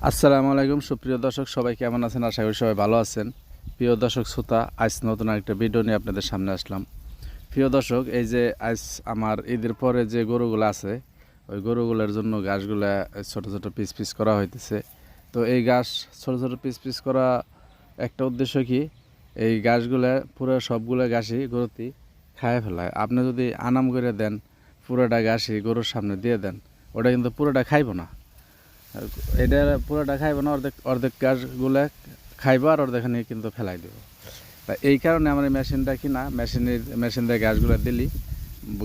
আসসালামু আলাইকুম সুপ্রিয় দর্শক, সবাই কেমন আছেন? আশা করি সবাই ভালো আছেন। প্রিয় দর্শক শ্রোতা, আজ নতুন একটা ভিডিও নিয়ে আপনাদের সামনে আসলাম। প্রিয় দর্শক, এই যে আজ আমার ঈদের পরে যে গরুগুলো আছে, ওই গরুগুলোর জন্য ঘাসগুলা ছোট ছোট পিস পিস করা হইতেছে। তো এই ঘাস ছোট ছোট পিস পিস করা একটা উদ্দেশ্য কি, এই ঘাসগুলা পুরো সবগুলো ঘাসই গরুটি খায় ফেলায়। আপনি যদি আনাম করে দেন, পুরোটা ঘাসই গরুর সামনে দিয়ে দেন, ওটা কিন্তু পুরোটা খাইব না। এটা পুরোটা খাইব না, অর্ধেক অর্ধেক গাছগুলো খাইব আর অর্ধেকখানি কিন্তু ফেলাই দেবো। তা এই কারণে আমার মেশিনটা কিনা, মেশিন দিয়ে গাছগুলো দিলি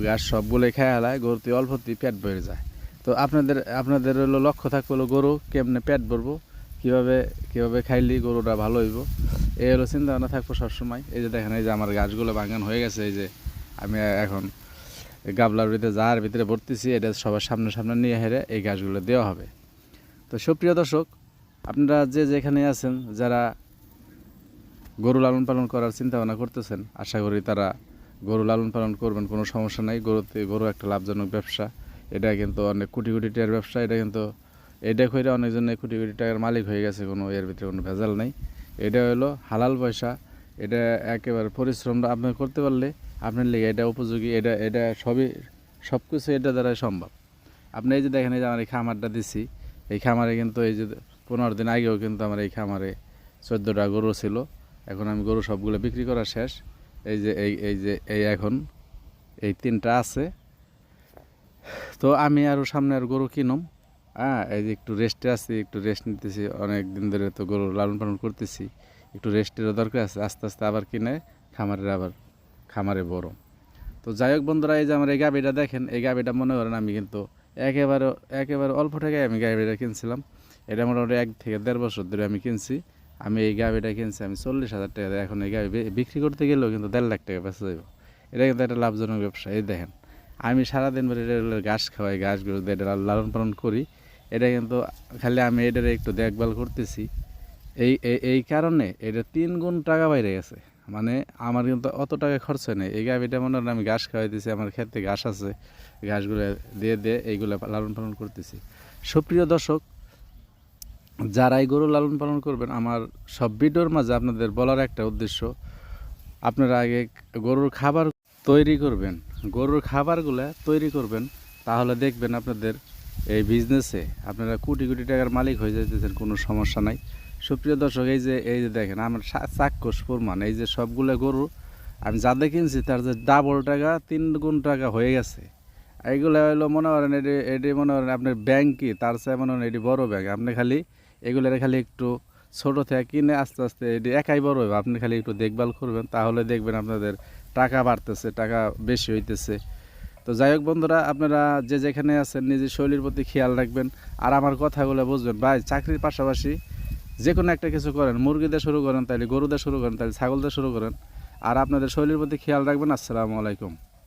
গাছ সবগুলোই খাই হেলায়, গরুতে অল্পতেই পেট ভরে যায়। তো আপনাদের হলো লক্ষ্য থাকবে হলো গরু কেমনে পেট ভরবো, কীভাবে খাইলি গরুটা ভালো হইব, এই হলো চিন্তা ভাবনা থাকবো সবসময়। এই যে দেখেন, এই যে আমার গাছগুলো বাগান হয়ে গেছে। এই যে আমি এখন গাবলার ভিতরে যার ভিতরে ভরতেছি, এটা সবার সামনে সামনে নিয়ে হেরে এই গাছগুলো দেওয়া হবে। তো সুপ্রিয় দর্শক, আপনারা যে যেখানে আছেন, যারা গরু লালন পালন করার চিন্তা ভাবনা করতেছেন, আশা করি তারা গরু লালন পালন করবেন, কোনো সমস্যা নাই। গরু একটা লাভজনক ব্যবসা। এটা কিন্তু অনেক কোটি কোটি টাকার ব্যবসা। এটা করে অনেকজনে কোটি কোটি টাকার মালিক হয়ে গেছে, কোনো এর ভিতরে কোনো ভেজাল নেই। এটা হলো হালাল পয়সা। এটা একেবারে পরিশ্রমটা আপনি করতে পারলে আপনার লেগে এটা উপযোগী। এটা সব কিছু এটা দ্বারাই সম্ভব। আপনি এই যে দেখেন, এই যে আমার এই খামারটা দিছি, এই খামারে কিন্তু এই যে 15 দিন আগেও কিন্তু আমার এই খামারে 14টা গরু ছিল। এখন আমি গরু সবগুলো বিক্রি করা শেষ। এই এখন এই 3টা আছে। তো আমি আরও সামনে আর গরু কিনুম। এই যে একটু রেস্টে আছি, একটু রেস্ট নিতেছি। অনেক দিন ধরে তো গরু লালন পালন করতেছি, একটু রেস্টেরও দরকার আছে। আস্তে আস্তে আবার কিনে খামারে বড়। তো যাই হোক বন্ধুরা, এই যে আমার এই গাভিটা দেখেন, এই গাভিটা মনে করেন আমি কিন্তু একেবারে একেবারে অল্প টাকায় আমি গাভিটা কিনছিলাম। এটা মোটামুটি 1 থেকে 1.5 বছর ধরে আমি কিনছি। আমি এই গাভিটা কিনছি আমি 40,000 টাকা দিয়ে। এখন এই গাভি বিক্রি করতে গেলেও কিন্তু 1.5 লাখ টাকা বেঁচে যাইব। এটা কিন্তু একটা লাভজনক ব্যবসা। এই দেখেন, আমি সারাদিন ধরে এটা ঘাস খাওয়াই, ঘাসগুলো দিয়ে এটা লালন পালন করি। এটা কিন্তু খালি আমি এটার একটু দেখভাল করতেছি। এই কারণে এটা 3 গুণ টাকা বাইরে গেছে। মানে আমার কিন্তু অত টাকা খরচ নেই। এই গাভিটা মনে হয় আমি ঘাস খাওয়াই দিয়েছি, আমার ক্ষেতে ঘাস আছে, ঘাসগুলো দিয়ে এইগুলো লালন পালন করতেছি। সুপ্রিয় দর্শক, যারা এই গরু লালন পালন করবেন, আমার সব ভিডিওর মাঝে আপনাদের বলার একটা উদ্দেশ্য, আপনারা আগে গরুর খাবার তৈরি করবেন, গরুর খাবারগুলো তৈরি করবেন, তাহলে দেখবেন আপনাদের এই বিজনেসে আপনারা কোটি কোটি টাকার মালিক হয়ে যেতেছেন, কোনো সমস্যা নাই। সুপ্রিয় দর্শক, এই যে দেখেন আমার চাক্ষুষ প্রমাণ, এই যে সবগুলো গরু আমি যাদের কিনছি তার যে ডাবল টাকা 3 গুণ টাকা হয়ে গেছে। এইগুলো হলো মনে করেন এটি মনে করেন আপনার ব্যাংক কি, তার চেয়ে মনে করেন এটি বড়ো ব্যাংক। আপনি খালি এগুলোর খালি একটু ছোটো থেকে কিনে আস্তে আস্তে এটি একাই বড় হবে। আপনি খালি একটু দেখভাল করবেন, তাহলে দেখবেন আপনাদের টাকা বাড়তেছে, টাকা বেশি হইতেছে। তো যাই হোক বন্ধুরা, আপনারা যে যেখানে আছেন নিজের শরীরের প্রতি খেয়াল রাখবেন, আর আমার কথাগুলো বুঝবেন। ভাই, চাকরির পাশাপাশি যে কোনো একটা কিছু করেন, মুরগি দিয়ে শুরু করেন, তাহলে গরু দিয়ে শুরু করেন, তাহলে ছাগল দিয়ে শুরু করেন, আর আপনাদের শরীরের প্রতি খেয়াল রাখবেন। আসসালামু আলাইকুম।